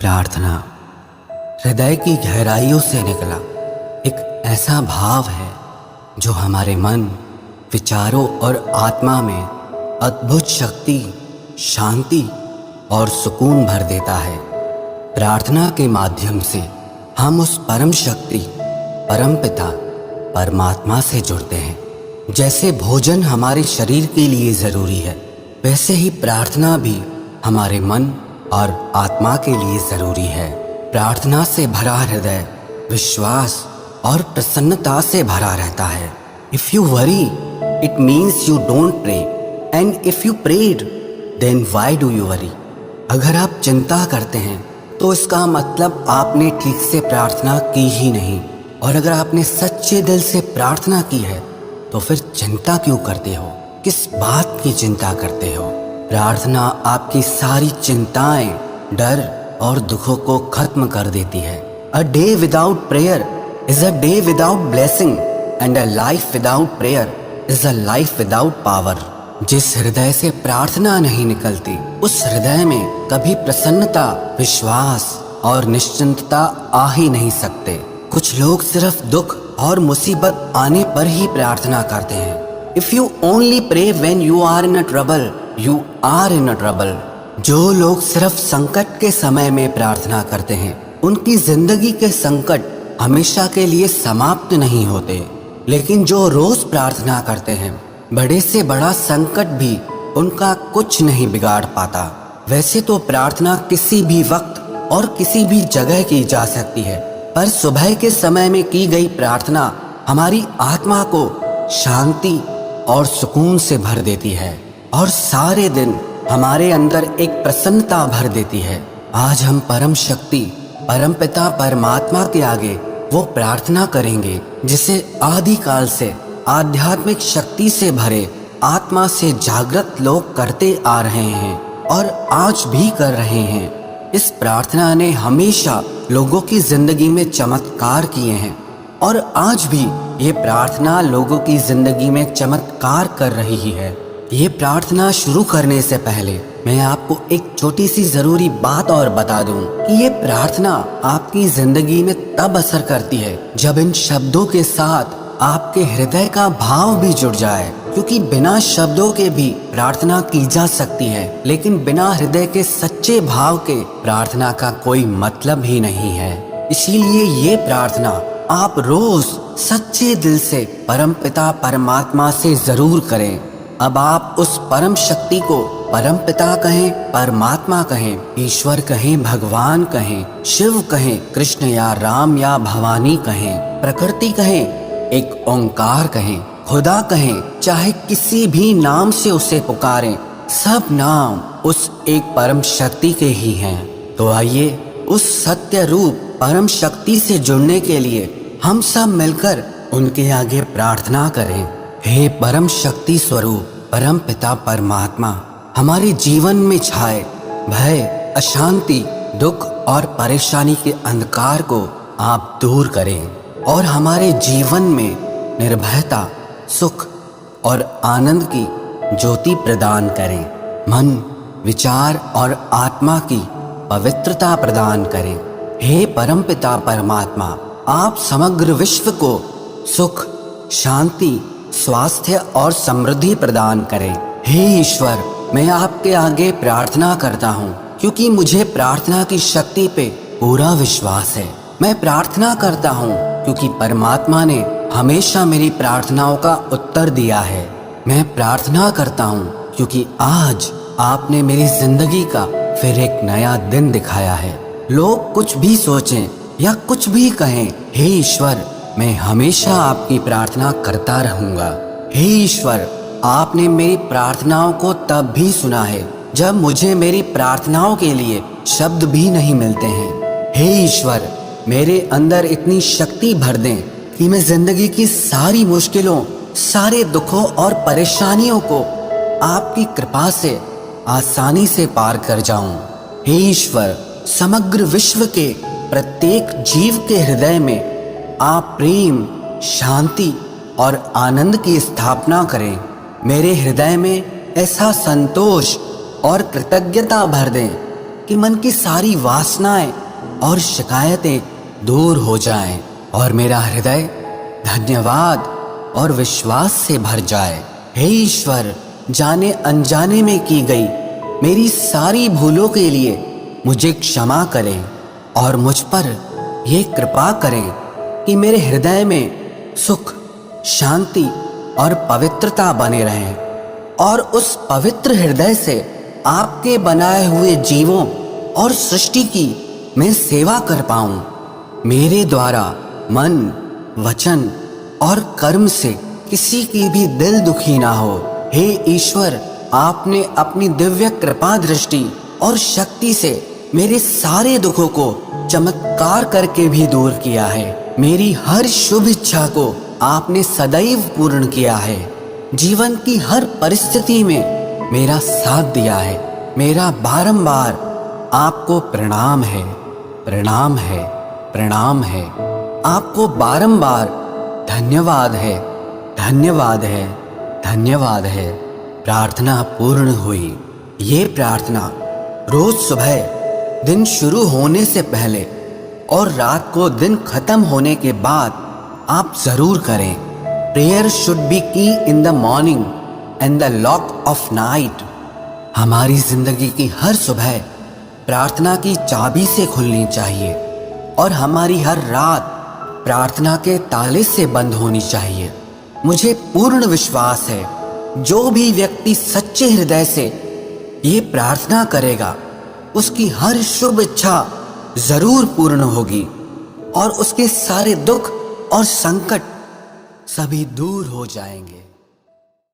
प्रार्थना हृदय की गहराइयों से निकला एक ऐसा भाव है जो हमारे मन, विचारों और आत्मा में अद्भुत शक्ति, शांति और सुकून भर देता है। प्रार्थना के माध्यम से हम उस परम शक्ति, परम पिता, परमात्मा से जुड़ते हैं। जैसे भोजन हमारे शरीर के लिए ज़रूरी है, वैसे ही प्रार्थना भी हमारे मन और आत्मा के लिए ज़रूरी है। प्रार्थना से भरा हृदय विश्वास और प्रसन्नता से भरा रहता है। If you worry it means you don't pray, and if you prayed then why do you worry. अगर आप चिंता करते हैं तो इसका मतलब आपने ठीक से प्रार्थना की ही नहीं, और अगर आपने सच्चे दिल से प्रार्थना की है तो फिर चिंता क्यों करते हो? किस बात की चिंता करते हो? प्रार्थना आपकी सारी चिंताएं, डर और दुखों को खत्म कर देती है। A day without prayer is a day without blessing, and a life without prayer is a life without power. जिस हृदय से प्रार्थना नहीं निकलती, उस हृदय में कभी प्रसन्नता, विश्वास और निश्चिंतता आ ही नहीं सकते। कुछ लोग सिर्फ दुख और मुसीबत आने पर ही प्रार्थना करते हैं। If you only pray when you are in a trouble, you are in a trouble. जो लोग सिर्फ संकट के समय में प्रार्थना करते हैं, उनकी जिंदगी के संकट हमेशा के लिए समाप्त नहीं होते। लेकिन जो रोज प्रार्थना करते हैं, बड़े से बड़ा संकट भी उनका कुछ नहीं बिगाड़ पाता। वैसे तो प्रार्थना किसी भी वक्त और किसी भी जगह की जा सकती है, पर सुबह के समय में की गई प्रार्थना हमारी आत्मा को शांति और सुकून से भर देती है और सारे दिन हमारे अंदर एक प्रसन्नता भर देती है। आज हम परम शक्ति, परम पिता परमात्मा के आगे वो प्रार्थना करेंगे जिसे आदिकाल से आध्यात्मिक शक्ति से भरे, आत्मा से जागृत लोग करते आ रहे हैं और आज भी कर रहे हैं। इस प्रार्थना ने हमेशा लोगों की जिंदगी में चमत्कार किए हैं और आज भी ये प्रार्थना लोगों की जिंदगी में चमत्कार कर रही है। ये प्रार्थना शुरू करने से पहले मैं आपको एक छोटी सी जरूरी बात और बता दूं कि ये प्रार्थना आपकी जिंदगी में तब असर करती है जब इन शब्दों के साथ आपके हृदय का भाव भी जुड़ जाए, क्योंकि बिना शब्दों के भी प्रार्थना की जा सकती है, लेकिन बिना हृदय के सच्चे भाव के प्रार्थना का कोई मतलब ही नहीं है। इसीलिए ये प्रार्थना आप रोज सच्चे दिल से परमपिता परमात्मा से जरूर करें। अब आप उस परम शक्ति को परमपिता कहें, परमात्मा कहें, ईश्वर कहें, भगवान कहें, शिव कहें, कृष्ण या राम या भवानी कहें, प्रकृति कहें, एक ओंकार कहें, खुदा कहें, चाहे किसी भी नाम से उसे पुकारें, सब नाम उस एक परम शक्ति के ही हैं। तो आइए उस सत्य रूप परम शक्ति से जुड़ने के लिए हम सब मिलकर उनके आगे प्रार्थना करें। हे परम शक्ति स्वरूप परम पिता परमात्मा, हमारे जीवन में छाए भय, अशांति, दुख और परेशानी के अंधकार को आप दूर करें और हमारे जीवन में निर्भयता, सुख और आनंद की ज्योति प्रदान करें। मन, विचार और आत्मा की पवित्रता प्रदान करें। हे परमपिता परमात्मा, आप समग्र विश्व को सुख, शांति, स्वास्थ्य और समृद्धि प्रदान करें। हे ईश्वर, मैं आपके आगे प्रार्थना करता हूँ क्योंकि मुझे प्रार्थना की शक्ति पे पूरा विश्वास है। मैं प्रार्थना करता हूँ क्योंकि परमात्मा ने हमेशा मेरी प्रार्थनाओं का उत्तर दिया है। मैं प्रार्थना करता हूँ क्योंकि आज आपने मेरी जिंदगी का फिर एक नया दिन दिखाया है। लोग कुछ भी सोचें या कुछ भी कहें, हे ईश्वर, मैं हमेशा आपकी प्रार्थना करता रहूंगा। हे ईश्वर, आपने मेरी प्रार्थनाओं को तब भी सुना है जब मुझे मेरी प्रार्थनाओं के लिए शब्द भी नहीं मिलते हैं। हे ईश्वर, मेरे अंदर इतनी शक्ति भर दें कि मैं जिंदगी की सारी मुश्किलों, सारे दुखों और परेशानियों को आपकी कृपा से आसानी से पार कर जाऊं। हे ईश्वर, समग्र विश्व के प्रत्येक जीव के हृदय में आप प्रेम, शांति और आनंद की स्थापना करें। मेरे हृदय में ऐसा संतोष और कृतज्ञता भर दें कि मन की सारी वासनाएं और शिकायतें दूर हो जाएं और मेरा हृदय धन्यवाद और विश्वास से भर जाए। हे ईश्वर, जाने अनजाने में की गई मेरी सारी भूलों के लिए मुझे क्षमा करें और मुझ पर ये कृपा करें कि मेरे हृदय में सुख, शांति और पवित्रता बने रहें और उस पवित्र हृदय से आपके बनाए हुए जीवों और सृष्टि की मैं सेवा कर पाऊं। मेरे द्वारा मन, वचन और कर्म से किसी की भी दिल दुखी ना हो। हे ईश्वर, आपने अपनी दिव्य कृपा दृष्टि और शक्ति से मेरे सारे दुखों को चमत्कार करके भी दूर किया है। मेरी हर शुभ इच्छा को आपने सदैव पूर्ण किया है। जीवन की हर परिस्थिति में मेरा साथ दिया है। मेरा बारंबार आपको प्रणाम है, प्रणाम है, प्रणाम है। आपको बारंबार धन्यवाद है, धन्यवाद है, धन्यवाद है। प्रार्थना पूर्ण हुई। ये प्रार्थना रोज सुबह दिन शुरू होने से पहले और रात को दिन खत्म होने के बाद आप जरूर करें। प्रेयर शुड बी की in the morning and the lock of night. हमारी जिंदगी की हर सुबह प्रार्थना की चाबी से खुलनी चाहिए और हमारी हर रात प्रार्थना के ताले से बंद होनी चाहिए। मुझे पूर्ण विश्वास है, जो भी व्यक्ति सच्चे हृदय से ये प्रार्थना करेगा उसकी हर शुभ इच्छा जरूर पूर्ण होगी और उसके सारे दुख और संकट सभी दूर हो जाएंगे।